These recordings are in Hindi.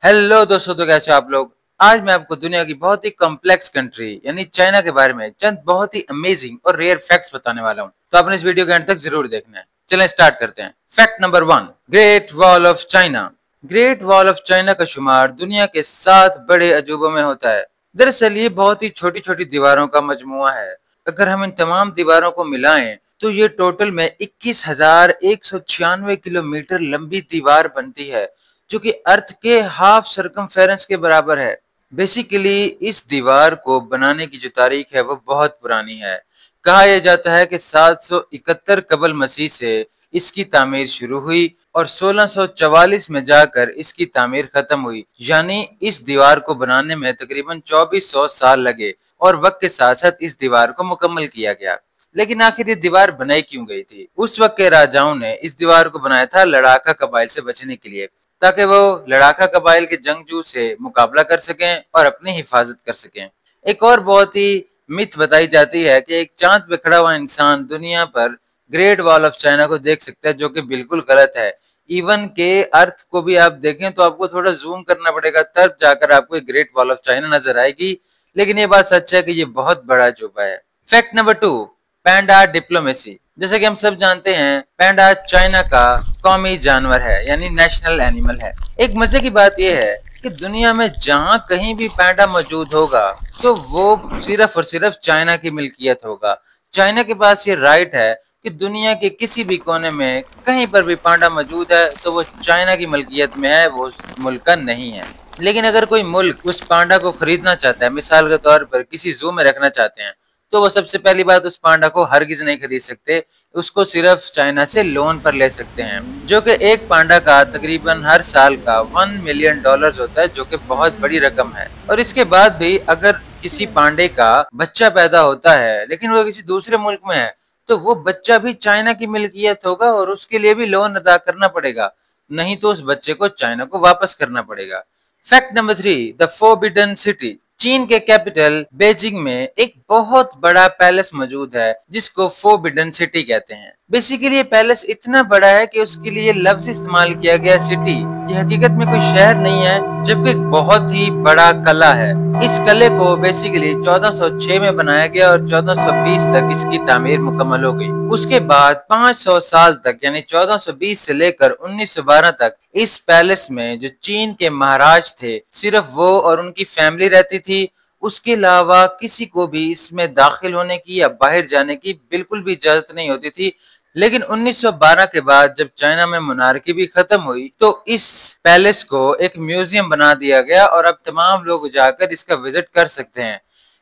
हेलो दोस्तों, तो कैसे हो आप लोग। आज मैं आपको दुनिया की बहुत ही कॉम्प्लेक्स कंट्री यानी चाइना के बारे में चंद बहुत ही अमेजिंग और रेयर फैक्ट्स बताने वाला हूँ। तो आपने इस वीडियो के अंत तक जरूर देखना है। चलें स्टार्ट करते हैं। Fact number 1, great wall of China. Great wall of China का शुमार दुनिया के 7 बड़े अजूबों में होता है। दरअसल ये बहुत ही छोटी छोटी दीवारों का मजमुआ है। अगर हम इन तमाम दीवारों को मिलाएं तो ये टोटल में 21,196 किलोमीटर लंबी दीवार बनती है, जो कि अर्थ के हाफ सरकमफेरेंस के बराबर है। बेसिकली इस दीवार को बनाने की जो तारीख है वो बहुत पुरानी है। कहा यह जाता है कि 771 कबल मसीह से इसकी तामीर शुरू हुई और 1644 में जाकर इसकी तामीर खत्म हुई। यानी इस दीवार को बनाने में तकरीबन 2400 साल लगे और वक्त के साथ साथ इस दीवार को मुकम्मल किया गया। लेकिन आखिर ये दीवार बनाई क्यों गई थी? उस वक्त के राजाओं ने इस दीवार को बनाया था लड़ाका कबाइल से बचने के लिए, ताकि वो लड़ाका कबाइल के जंगजू से मुकाबला कर सकें और अपनी हिफाजत कर सकें। एक और बहुत ही मिथ बताई जाती है कि एक चांद पे खड़ा हुआ इंसान दुनिया पर ग्रेट वॉल ऑफ चाइना को देख सकता है, जो कि बिल्कुल गलत है। इवन के अर्थ को भी आप देखें तो आपको थोड़ा जूम करना पड़ेगा, तब जाकर आपको एक ग्रेट वॉल ऑफ चाइना नजर आएगी। लेकिन ये बात सच है कि ये बहुत बड़ा अजूबा है। फैक्ट नंबर 2, पैंडा डिप्लोमेसी। जैसे कि हम सब जानते हैं, पैंडा चाइना का कौमी जानवर है यानी नेशनल एनिमल है। एक मजे की बात यह है कि दुनिया में जहां कहीं भी पैंडा मौजूद होगा तो वो सिर्फ और सिर्फ चाइना की मिल्कियत होगा। चाइना के पास ये राइट है कि दुनिया के किसी भी कोने में कहीं पर भी पांडा मौजूद है तो वो चाइना की मलकियत में है, वो उस मुल्क का नहीं है। लेकिन अगर कोई मुल्क उस पांडा को खरीदना चाहता है, मिसाल के तौर पर किसी जू में रखना चाहते हैं, तो वो सबसे पहली बात उस पांडा को हरगिज नहीं खरीद सकते। उसको सिर्फ चाइना से लोन पर ले सकते हैं, जो कि एक पांडा का तकरीबन हर साल का $1 मिलियन होता है, जो कि बहुत बड़ी रकम है। और इसके बाद भी अगर किसी पांडे का बच्चा पैदा होता है लेकिन वो किसी दूसरे मुल्क में है, तो वो बच्चा भी चाइना की मिल्कियत होगा और उसके लिए भी लोन अदा करना पड़ेगा, नहीं तो उस बच्चे को चाइना को वापस करना पड़ेगा। Fact number 3, the forbidden city. चीन के कैपिटल बीजिंग में एक बहुत बड़ा पैलेस मौजूद है जिसको फोरबिडन सिटी कहते हैं। बेसिकली ये पैलेस इतना बड़ा है कि उसके लिए लफ्ज इस्तेमाल किया गया सिटी। ये हकीकत में कोई शहर नहीं है, जबकि एक बहुत ही बड़ा कला है। इस किले को बेसिकली 1406 में बनाया गया और 1420 तक इसकी तामीर मुकम्मल हो गई। उसके बाद 500 साल तक यानी 1420 से लेकर 1912 तक इस पैलेस में जो चीन के महाराज थे सिर्फ वो और उनकी फैमिली रहती थी। उसके अलावा किसी को भी इसमें दाखिल होने की या बाहर जाने की बिल्कुल भी इजाजत नहीं होती थी। लेकिन 1912 के बाद जब चाइना में मोनार्की भी खत्म हुई तो इस पैलेस को एक म्यूजियम बना दिया गया और अब तमाम लोग जाकर इसका विजिट कर सकते हैं।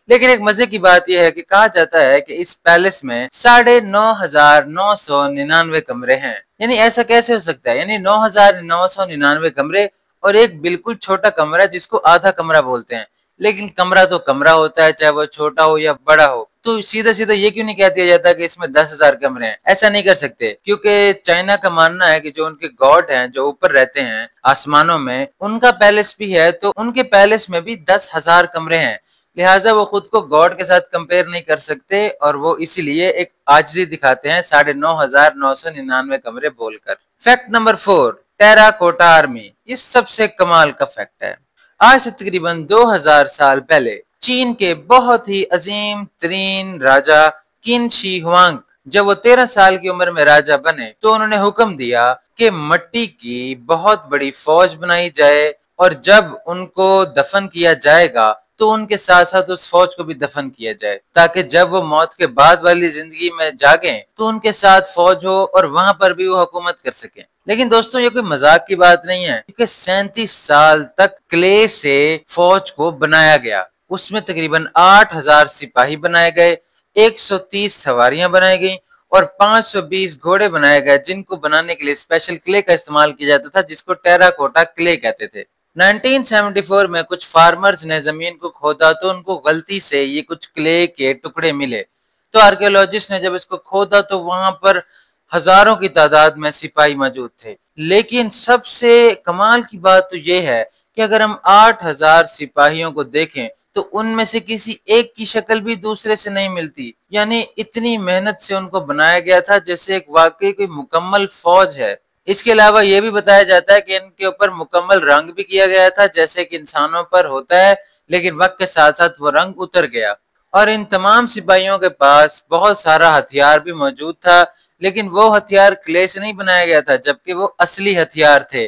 लेकिन एक मजे की बात यह है कि कहा जाता है कि इस पैलेस में 9,999 कमरे हैं। यानी ऐसा कैसे हो सकता है? यानी 9,999 कमरे और एक बिल्कुल छोटा कमरा जिसको आधा कमरा बोलते हैं। लेकिन कमरा तो कमरा होता है, चाहे वो छोटा हो या बड़ा हो। तो सीधा सीधा ये क्यों नहीं कह दिया जाता कि इसमें 10,000 कमरे हैं? ऐसा नहीं कर सकते, क्योंकि चाइना का मानना है कि जो उनके गॉड हैं जो ऊपर रहते हैं आसमानों में, उनका पैलेस भी है, तो उनके पैलेस में भी 10,000 कमरे हैं। लिहाजा वो खुद को गॉड के साथ कंपेयर नहीं कर सकते और वो इसीलिए एक आजिज़ी दिखाते हैं 9,999 कमरे बोलकर। Fact number 4, terracotta army. ये सबसे कमाल का फैक्ट है। आज से तकरीबन 2000 साल पहले चीन के बहुत ही अजीम तरीन राजा किन शी हुआंग, जब वो 13 साल की उम्र में राजा बने, तो उन्होंने हुक्म दिया कि मिट्टी की बहुत बड़ी फौज बनाई जाए और जब उनको दफन किया जाएगा तो उनके साथ साथ उस फौज को भी दफन किया जाए, ताकि जब वो मौत के बाद वाली जिंदगी में जागे तो उनके साथ फौज हो और वहां पर भी वो हुकूमत कर सके। लेकिन दोस्तों ये कोई मजाक की बात नहीं है, क्योंकि 37 साल तक क्ले से फौज को बनाया गया। उसमें तकरीबन 8,000 सिपाही बनाए गए, 130 सवारियां बनाई गई और 520 घोड़े बनाए गए, जिनको बनाने के लिए स्पेशल क्ले का इस्तेमाल किया जाता था, जिसको टेराकोटा क्ले कहते थे। 1974 में कुछ फार्मर्स ने जमीन को खोदा तो उनको गलती से ये कुछ क्ले के टुकड़े मिले। तो आर्कियोलॉजिस्ट ने जब इसको खोदा तो वहां पर हजारों की तादाद में सिपाही मौजूद थे। लेकिन सबसे कमाल की बात तो ये है कि अगर हम 8,000 सिपाहियों को देखें तो उनमें से किसी एक की शक्ल भी दूसरे से नहीं मिलती। यानी इतनी मेहनत से उनको बनाया गया था जैसे एक वाकई कोई मुकम्मल फौज है। इसके अलावा ये भी बताया जाता है कि इनके ऊपर मुकम्मल रंग भी किया गया था, जैसे कि इंसानों पर होता है, लेकिन वक्त के साथ साथ वो रंग उतर गया। और इन तमाम सिपाहियों के पास बहुत सारा हथियार भी मौजूद था, लेकिन वो हथियार क्ले से नहीं बनाया गया था, जबकि वो असली हथियार थे।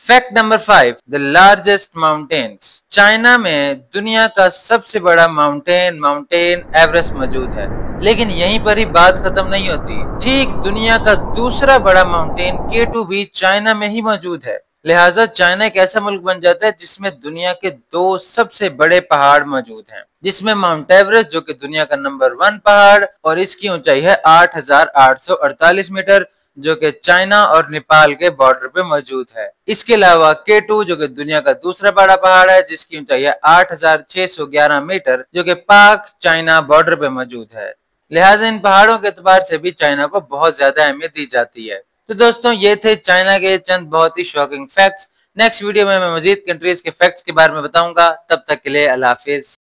Fact number 5, the largest mountains. China में दुनिया का सबसे बड़ा माउंटेन एवरेस्ट मौजूद है, लेकिन यहीं पर ही बात खत्म नहीं होती। ठीक दुनिया का दूसरा बड़ा माउंटेन K2 भी चाइना में ही मौजूद है। लिहाजा चाइना एक ऐसा मुल्क बन जाता है जिसमें दुनिया के 2 सबसे बड़े पहाड़ मौजूद हैं, जिसमें माउंट एवरेस्ट जो कि दुनिया का नंबर 1 पहाड़ और इसकी ऊंचाई है 8,848 मीटर, जो कि चाइना और नेपाल के बॉर्डर पे मौजूद है। इसके अलावा K2 जो कि दुनिया का दूसरा बड़ा पहाड़ है, जिसकी ऊंचाई है 8,611 मीटर, जो कि पाक चाइना बॉर्डर पे मौजूद है। लिहाजा इन पहाड़ों के एतबार से भी चाइना को बहुत ज्यादा अहमियत दी जाती है। तो दोस्तों ये थे चाइना के चंद बहुत ही शॉकिंग फैक्ट्स। नेक्स्ट वीडियो में मैं मजीद कंट्रीज के फैक्ट्स के बारे में बताऊंगा। तब तक के लिए अल्लाह हाफिज।